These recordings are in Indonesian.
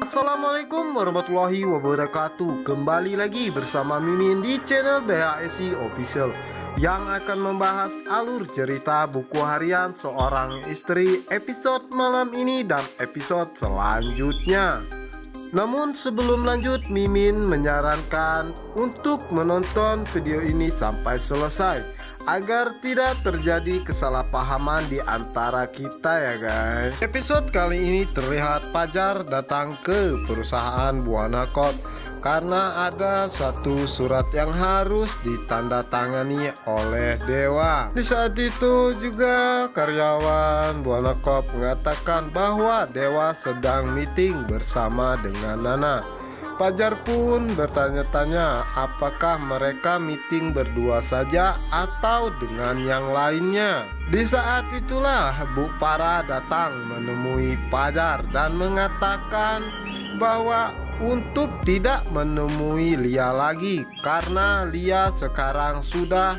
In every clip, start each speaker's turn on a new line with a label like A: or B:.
A: Assalamualaikum warahmatullahi wabarakatuh. Kembali lagi bersama Mimin di channel BHSI Official yang akan membahas alur cerita buku harian seorang istri episode malam ini dan episode selanjutnya. Namun sebelum lanjut, Mimin menyarankan untuk menonton video ini sampai selesai agar tidak terjadi kesalahpahaman di antara kita ya guys. Episode kali ini terlihat Pajar datang ke perusahaan Buana Corp karena ada satu surat yang harus ditandatangani oleh Dewa. Di saat itu juga karyawan Buana Corp mengatakan bahwa Dewa sedang meeting bersama dengan Nana. Pajar pun bertanya-tanya apakah mereka meeting berdua saja atau dengan yang lainnya. Di saat itulah Bu Para datang menemui Pajar dan mengatakan bahwa untuk tidak menemui Lia lagi karena Lia sekarang sudah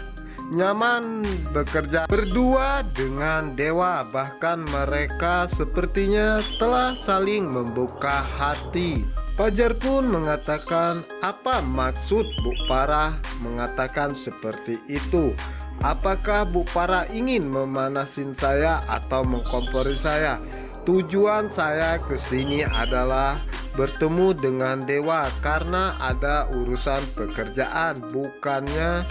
A: nyaman bekerja berdua dengan Dewa. Bahkan mereka sepertinya telah saling membuka hati. Pajar pun mengatakan, apa maksud Bu Para mengatakan seperti itu? Apakah Bu Para ingin memanasin saya atau mengkompori saya? Tujuan saya ke sini adalah bertemu dengan Dewa karena ada urusan pekerjaan, bukannya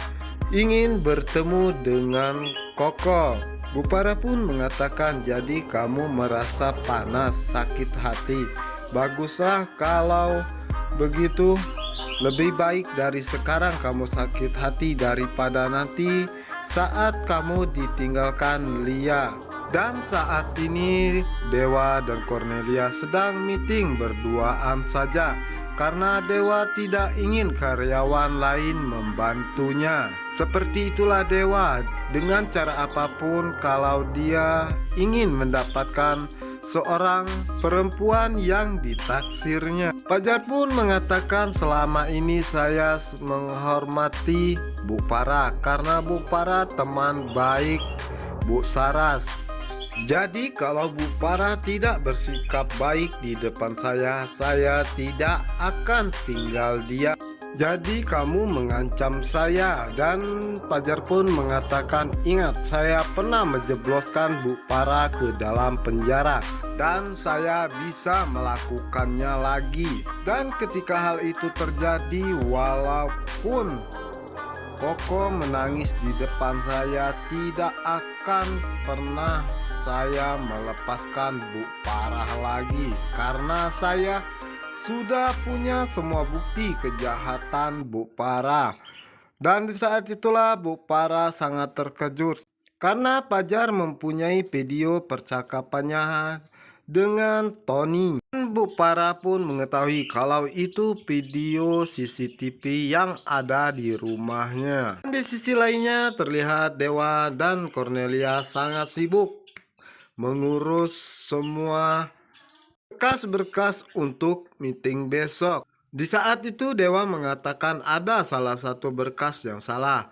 A: ingin bertemu dengan Koko. Bu Para pun mengatakan, jadi kamu merasa panas, sakit hati. Baguslah kalau begitu, lebih baik dari sekarang kamu sakit hati daripada nanti saat kamu ditinggalkan Lia. Dan saat ini Dewa dan Cornelia sedang meeting berduaan saja karena Dewa tidak ingin karyawan lain membantunya. Seperti itulah Dewa, dengan cara apapun kalau dia ingin mendapatkan seorang perempuan yang ditaksirnya. Pajar pun mengatakan, selama ini saya menghormati Bu Para karena Bu Para teman baik Bu Saras. Jadi kalau Bu Para tidak bersikap baik di depan saya tidak akan tinggal dia. Jadi kamu mengancam saya. Dan Pajar pun mengatakan, ingat saya pernah menjebloskan Bu Para ke dalam penjara dan saya bisa melakukannya lagi. Dan ketika hal itu terjadi, walaupun Koko menangis di depan saya, tidak akan pernah saya melepaskan Bu Para lagi karena saya sudah punya semua bukti kejahatan Bu Para. Dan di saat itulah Bu Para sangat terkejut karena Pajar mempunyai video percakapannya dengan Tony. Bu Para pun mengetahui kalau itu video CCTV yang ada di rumahnya. Di sisi lainnya terlihat Dewa dan Cornelia sangat sibuk mengurus semua berkas-berkas untuk meeting besok. Di saat itu Dewa mengatakan ada salah satu berkas yang salah.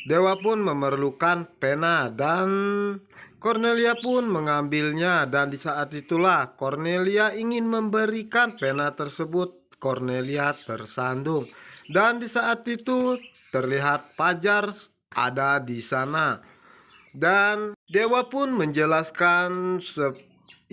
A: Dewa pun memerlukan pena dan Cornelia pun mengambilnya. Dan di saat itulah Cornelia ingin memberikan pena tersebut. Cornelia tersandung. Dan di saat itu terlihat Pajar ada di sana. Dan Dewa pun menjelaskan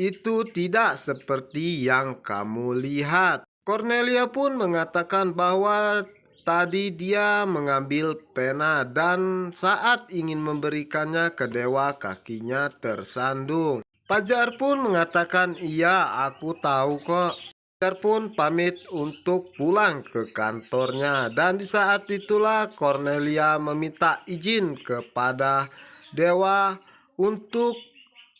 A: itu tidak seperti yang kamu lihat. Cornelia pun mengatakan bahwa tadi dia mengambil pena dan saat ingin memberikannya ke Dewa kakinya tersandung. Pajar pun mengatakan, iya aku tahu kok. Pajar pun pamit untuk pulang ke kantornya. Dan di saat itulah Cornelia meminta izin kepada Dewa untuk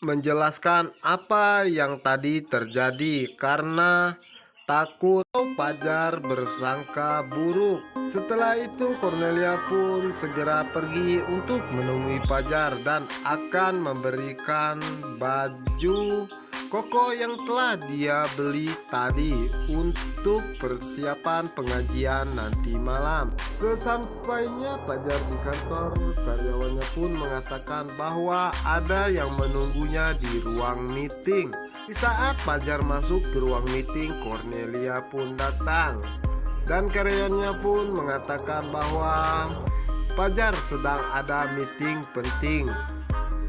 A: menjelaskan apa yang tadi terjadi karena takut Pajar bersangka buruk. Setelah itu Cornelia pun segera pergi untuk menemui Pajar dan akan memberikan baju Koko yang telah dia beli tadi untuk persiapan pengajian nanti malam. Sesampainya Pajar di kantor, karyawannya pun mengatakan bahwa ada yang menunggunya di ruang meeting. Di saat Fajar masuk ke ruang meeting, Cornelia pun datang. Dan karyawannya pun mengatakan bahwa Fajar sedang ada meeting penting.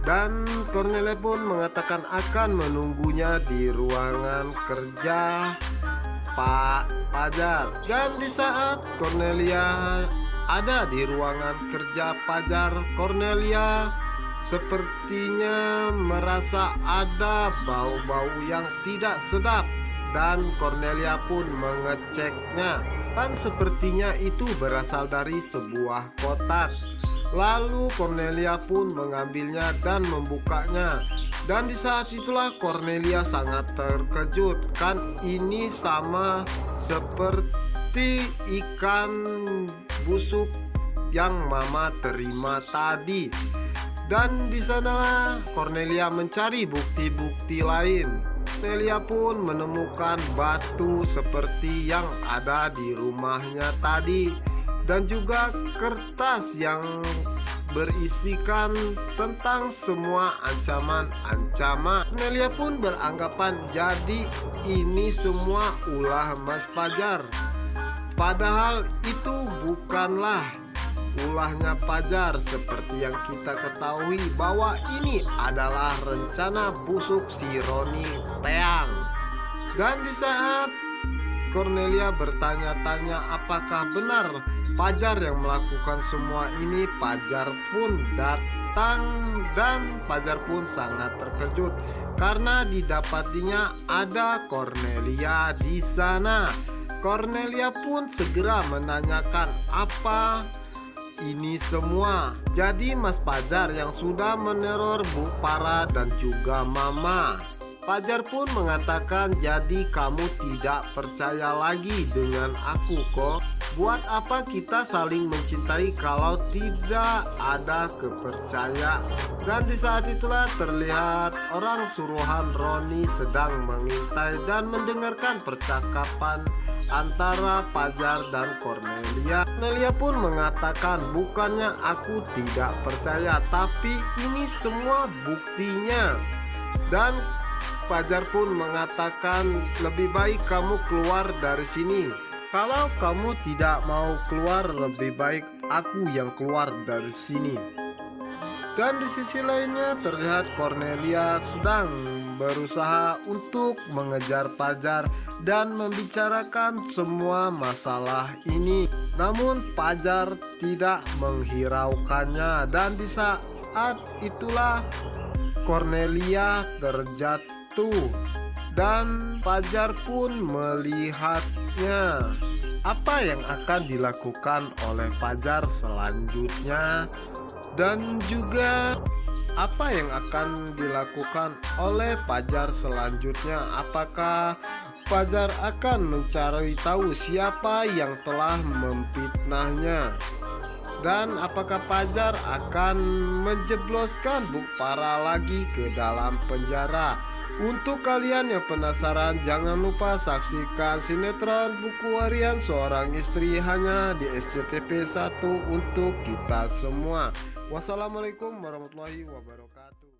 A: Dan Cornelia pun mengatakan akan menunggunya di ruangan kerja Pak Fajar. Dan di saat Cornelia ada di ruangan kerja Fajar, Cornelia sepertinya merasa ada bau-bau yang tidak sedap. Dan Cornelia pun mengeceknya, dan sepertinya itu berasal dari sebuah kotak. Lalu Cornelia pun mengambilnya dan membukanya. Dan di saat itulah Cornelia sangat terkejut. Kan ini sama seperti ikan busuk yang Mama terima tadi. Dan di sanalah Cornelia mencari bukti-bukti lain. Cornelia pun menemukan batu seperti yang ada di rumahnya tadi, dan juga kertas yang berisikan tentang semua ancaman-ancaman. Cornelia pun beranggapan jadi ini semua ulah Mas Fajar. Padahal itu bukanlah ulahnya Fajar, seperti yang kita ketahui bahwa ini adalah rencana busuk si Roni Teang. Dan di saat Cornelia bertanya-tanya apakah benar Fajar yang melakukan semua ini, Fajar pun datang dan Fajar pun sangat terkejut karena didapatinya ada Cornelia di sana. Cornelia pun segera menanyakan apa ini semua. Jadi Mas Fajar yang sudah meneror Bu Farah dan juga Mama. Fajar pun mengatakan, jadi kamu tidak percaya lagi dengan aku kok? Buat apa kita saling mencintai kalau tidak ada kepercayaan? Dan di saat itulah terlihat orang suruhan Roni sedang mengintai dan mendengarkan percakapan antara Fajar dan Cornelia. Cornelia pun mengatakan, bukannya aku tidak percaya, tapi ini semua buktinya. Dan Fajar pun mengatakan, lebih baik kamu keluar dari sini. Kalau kamu tidak mau keluar, lebih baik aku yang keluar dari sini. Dan di sisi lainnya terlihat Cornelia sedang berusaha untuk mengejar Fajar dan membicarakan semua masalah ini. Namun Fajar tidak menghiraukannya, dan di saat itulah Cornelia terjatuh dan Fajar pun melihatnya. Apa yang akan dilakukan oleh Fajar selanjutnya, dan juga apa yang akan dilakukan oleh Fajar selanjutnya? Apakah Fajar akan mencari tahu siapa yang telah memfitnahnya? Dan apakah Fajar akan menjebloskan Bu Farah lagi ke dalam penjara? Untuk kalian yang penasaran, jangan lupa saksikan sinetron Buku Harian Seorang Istri hanya di SCTV 1 untuk kita semua. Wassalamualaikum warahmatullahi wabarakatuh.